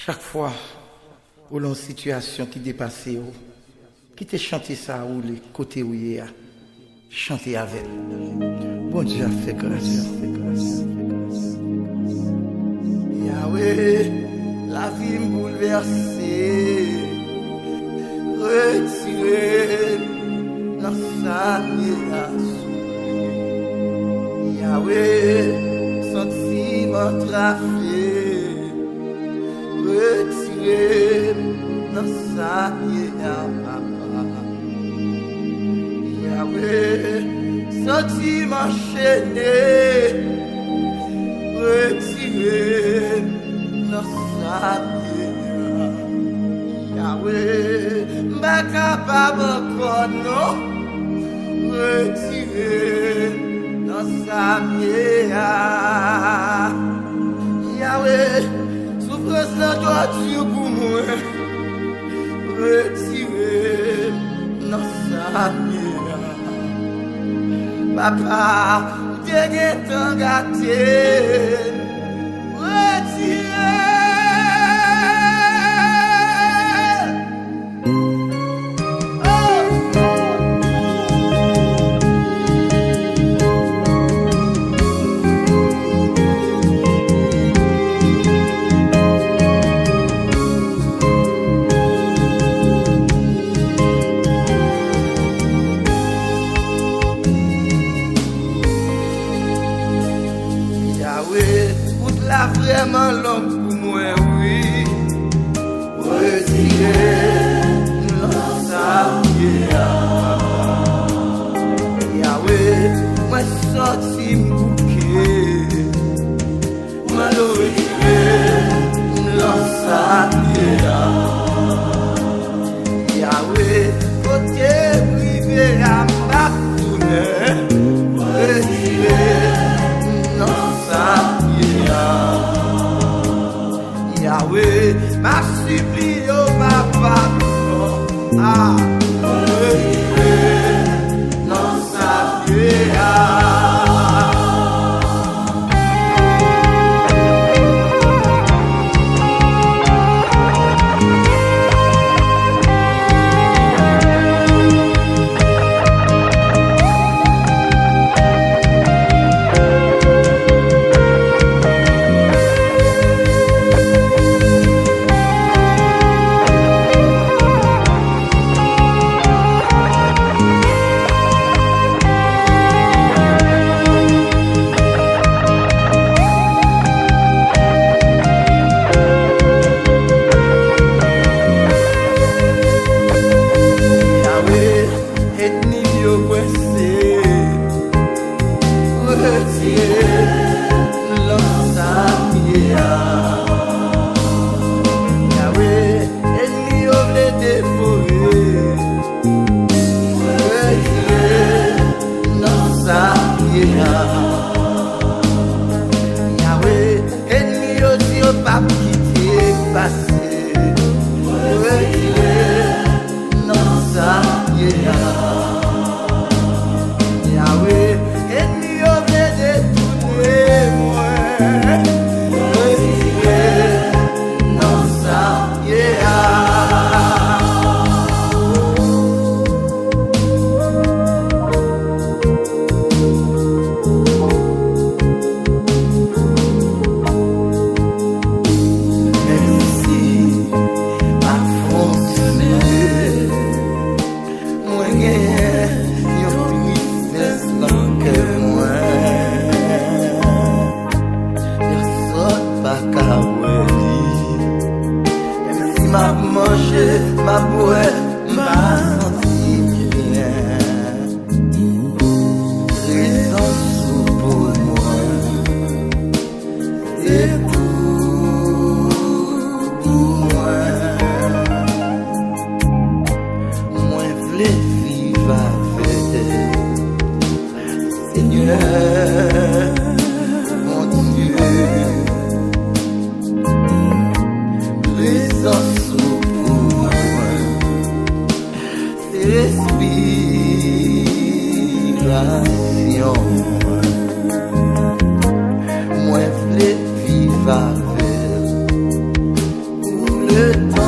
Chaque fois où l'on situation qui dépasse, qui te chante ça ou les côtés où il y a, chanter avec. Bon Dieu a fait grâce. Yahweh, la vie me bouleversée, retiré dans sa mirage. Yahweh, sentiment trafé, retiré dans sa mirage. Yahweh, sentiment chaîné, retiré dans sa mirage. Yahweh, pas capable encore non, retiré dans sa mirage. Yahweh, souffrance la torture pour moi, retiré dans sa mirage. Papa, t'es tant gâté, retiré. Vraiment long pour moi, oui. Retiré dans sa prière. Yahweh, moi sorti m'bouquet. Moi le retiré dans sa prière. Yahweh, côté privé à ma tournée. Retiré dans sa prière. Yahweh, ma supplie au papa, ah, dans sa prière. avec toi.